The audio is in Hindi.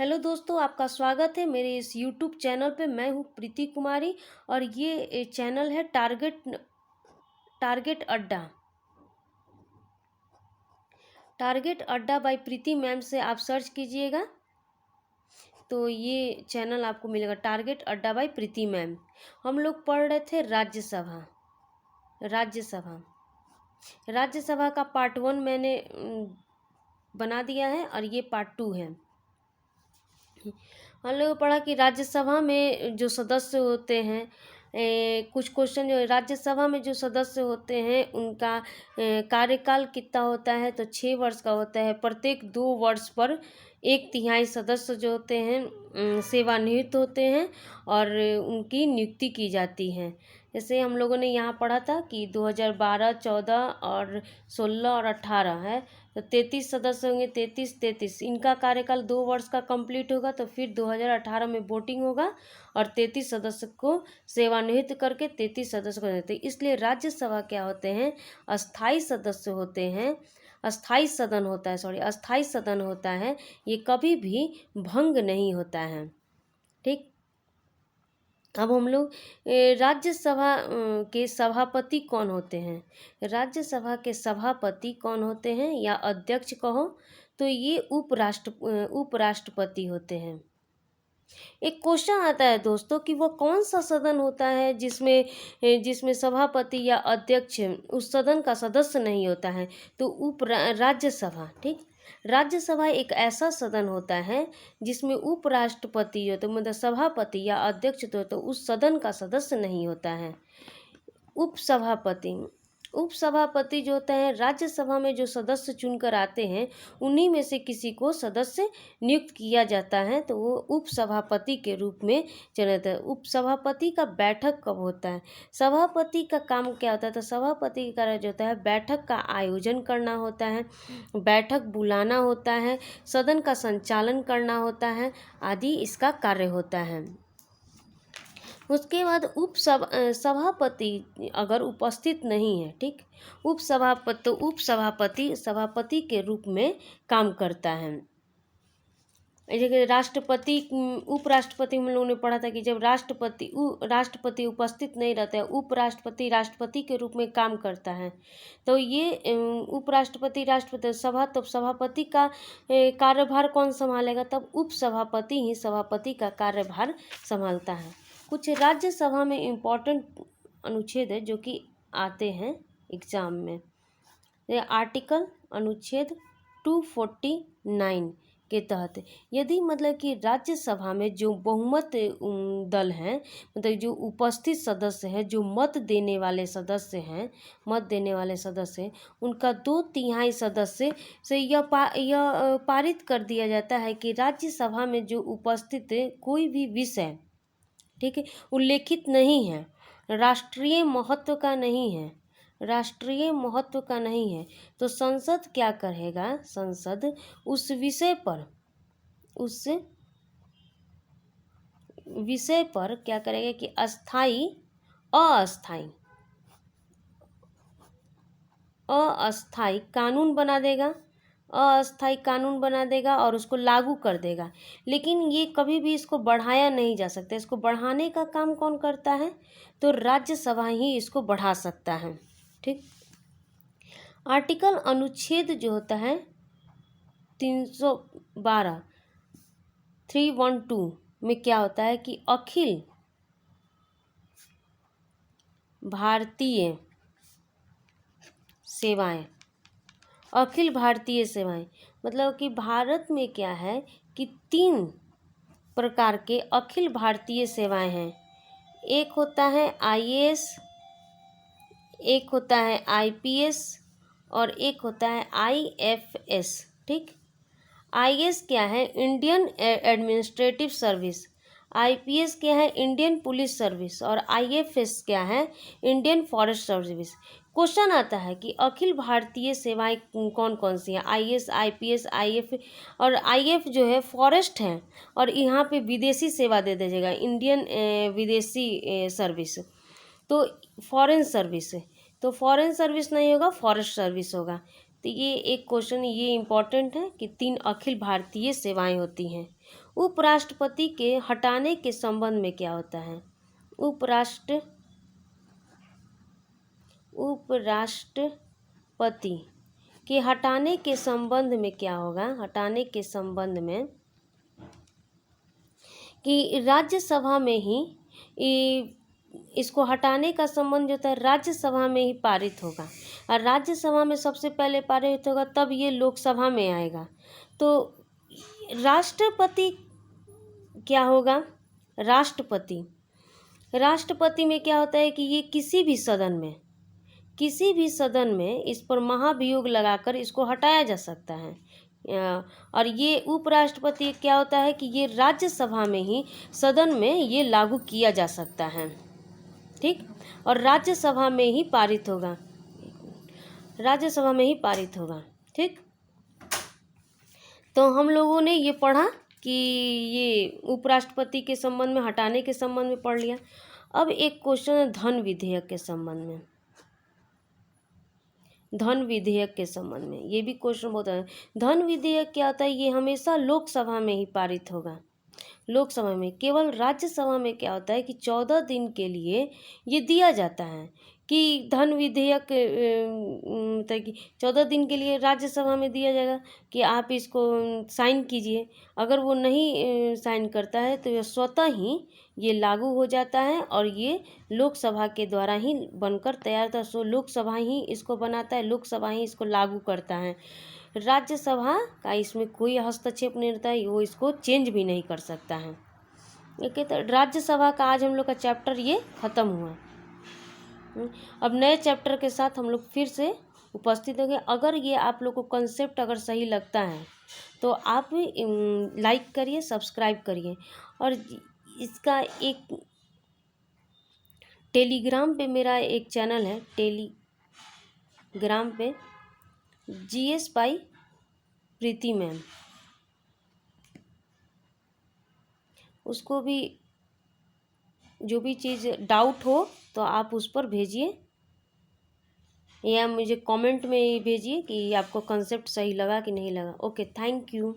हेलो दोस्तों, आपका स्वागत है मेरे इस यूट्यूब चैनल पे। मैं हूँ प्रीति कुमारी और ये चैनल है टारगेट अड्डा। टारगेट अड्डा बाय प्रीति मैम से आप सर्च कीजिएगा तो ये चैनल आपको मिलेगा। टारगेट अड्डा बाय प्रीति मैम। हम लोग पढ़ रहे थे राज्यसभा। राज्यसभा का पार्ट 1 मैंने बना दिया है और ये पार्ट 2 है। हम लोग पढ़ा कि राज्यसभा में जो सदस्य होते हैं, कुछ क्वेश्चन जो राज्यसभा में जो सदस्य होते हैं उनका कार्यकाल कितना होता है, तो 6 वर्ष का होता है। प्रत्येक 2 वर्ष पर 1/3 सदस्य जो होते हैं सेवानिवृत्त होते हैं और उनकी नियुक्ति की जाती है। जैसे हम लोगों ने यहाँ पढ़ा था कि 2012, 14 और 16 और 18 है, तो 33 सदस्य होंगे। 33 इनका कार्यकाल 2 वर्ष का कंप्लीट होगा, तो फिर 2018 में वोटिंग होगा और 33 सदस्य को सेवानिवृत्त करके 33 सदस्य को देते हैं। इसलिए राज्यसभा क्या होते हैं, अस्थाई सदस्य होते हैं। अस्थाई सदन होता है। ये कभी भी भंग नहीं होता है। ठीक। अब हम लोग राज्यसभा के सभापति कौन होते हैं। राज्यसभा के सभापति कौन होते हैं या अध्यक्ष कहो तो ये उपराष्ट्रपति होते हैं। एक क्वेश्चन आता है दोस्तों कि वो कौन सा सदन होता है जिसमें सभापति या अध्यक्ष उस सदन का सदस्य नहीं होता है, तो राज्यसभा। ठीक। राज्यसभा एक ऐसा सदन होता है जिसमें उपराष्ट्रपति जो तो मतलब सभापति या अध्यक्ष तो उस सदन का सदस्य नहीं होता है। उपसभापति जो होता है, राज्यसभा में जो सदस्य चुनकर आते हैं उन्हीं में से किसी को सदस्य नियुक्त किया जाता है, तो वो उपसभापति के रूप में चला जाता है। उपसभापति का बैठक कब होता है। सभापति का काम क्या होता है, तो सभापति का कार्य जो होता है बैठक का आयोजन करना होता है, बैठक बुलाना होता है, सदन का संचालन करना होता है आदि इसका कार्य होता है। उसके बाद सभापति अगर उपस्थित नहीं है, ठीक, उपसभापति सभापति के रूप में काम करता है। जैसे राष्ट्रपति उपराष्ट्रपति हम लोगों ने पढ़ा था कि जब राष्ट्रपति उपस्थित नहीं रहता है, उपराष्ट्रपति राष्ट्रपति के रूप में काम करता है। तो ये उपराष्ट्रपति राष्ट्रपति तब सभापति का कार्यभार कौन संभालेगा, तब उपसभापति ही सभापति का कार्यभार संभालता है। कुछ राज्यसभा में इम्पोर्टेंट अनुच्छेद है जो कि आते हैं एग्जाम में। आर्टिकल अनुच्छेद 249 के तहत यदि मतलब कि राज्यसभा में जो बहुमत दल हैं, मतलब जो उपस्थित सदस्य हैं, जो मत देने वाले सदस्य हैं, उनका 2/3 सदस्य से यह पारित कर दिया जाता है कि राज्यसभा में जो उपस्थित कोई भी विषय, ठीक है, उल्लेखित नहीं है, राष्ट्रीय महत्व का नहीं है, तो संसद क्या करेगा, संसद उस विषय पर क्या करेगा कि अस्थाई कानून बना देगा और उसको लागू कर देगा। लेकिन ये कभी भी इसको बढ़ाया नहीं जा सकता। इसको बढ़ाने का काम कौन करता है, तो राज्यसभा ही इसको बढ़ा सकता है। ठीक। आर्टिकल अनुच्छेद जो होता है 312 में क्या होता है कि अखिल भारतीय सेवाएं, मतलब कि भारत में क्या है कि 3 प्रकार के अखिल भारतीय सेवाएं हैं। एक होता है IAS, एक होता है IPS और एक होता है IFS। ठीक। IAS क्या है, इंडियन एडमिनिस्ट्रेटिव सर्विस। IPS क्या है, इंडियन पुलिस सर्विस। और IFS क्या है, इंडियन फॉरेस्ट सर्विस। क्वेश्चन आता है कि अखिल भारतीय सेवाएं कौन कौन सी हैं। IAS, IPS, IF और IF जो है फॉरेस्ट है और यहाँ पे विदेशी सेवा दे दीजिएगा, इंडियन विदेशी सर्विस। तो फॉरेन सर्विस नहीं होगा, फॉरेस्ट सर्विस होगा। तो ये एक क्वेश्चन ये इम्पोर्टेंट है कि 3 अखिल भारतीय सेवाएं होती हैं। उपराष्ट्रपति के हटाने के संबंध में क्या होता है? उपराष्ट्रपति के हटाने के संबंध में क्या होगा? हटाने के संबंध में कि राज्यसभा में ही इसको हटाने का संबंध जो होता है राज्यसभा में ही पारित होगा, और राज्यसभा में सबसे पहले पारित होगा तब ये लोकसभा में आएगा। तो राष्ट्रपति क्या होगा? राष्ट्रपति में क्या होता है कि ये किसी भी सदन में इस पर महाभियोग लगाकर इसको हटाया जा सकता है। और ये उपराष्ट्रपति क्या होता है कि ये राज्यसभा में ही सदन में ये लागू किया जा सकता है, ठीक, और राज्यसभा में ही पारित होगा, ठीक। तो हम लोगों ने ये पढ़ा कि ये उपराष्ट्रपति के संबंध में, हटाने के संबंध में पढ़ लिया। अब एक क्वेश्चन है धन विधेयक के संबंध में। धन विधेयक के संबंध में ये भी क्वेश्चन बहुत है। धन विधेयक क्या होता है? ये हमेशा लोकसभा में ही पारित होगा, लोकसभा में। केवल राज्यसभा में क्या होता है कि 14 दिन के लिए ये दिया जाता है कि धन विधेयक मतलब कि 14 दिन के लिए राज्यसभा में दिया जाएगा कि आप इसको साइन कीजिए। अगर वो नहीं साइन करता है तो ये स्वतः ही ये लागू हो जाता है और ये लोकसभा के द्वारा ही बनकर तैयार होता है। सो लोकसभा ही इसको बनाता है, लोकसभा ही इसको लागू करता है। राज्यसभा का इसमें कोई हस्तक्षेप नहीं रहता है, वो इसको चेंज भी नहीं कर सकता है। ओके, तो राज्यसभा का आज हम लोग का चैप्टर ये ख़त्म हुआ। अब नए चैप्टर के साथ हम लोग फिर से उपस्थित होंगे। अगर ये आप लोग को कंसेप्ट अगर सही लगता है तो आप लाइक करिए, सब्सक्राइब करिए। और इसका एक टेलीग्राम पे मेरा एक चैनल है, टेलीग्राम पे GS बाई प्रीति मैम, उसको भी जो भी चीज़ डाउट हो तो आप उस पर भेजिए या मुझे कमेंट में भेजिए कि आपको कंसेप्ट सही लगा कि नहीं लगा। Okay, thank you.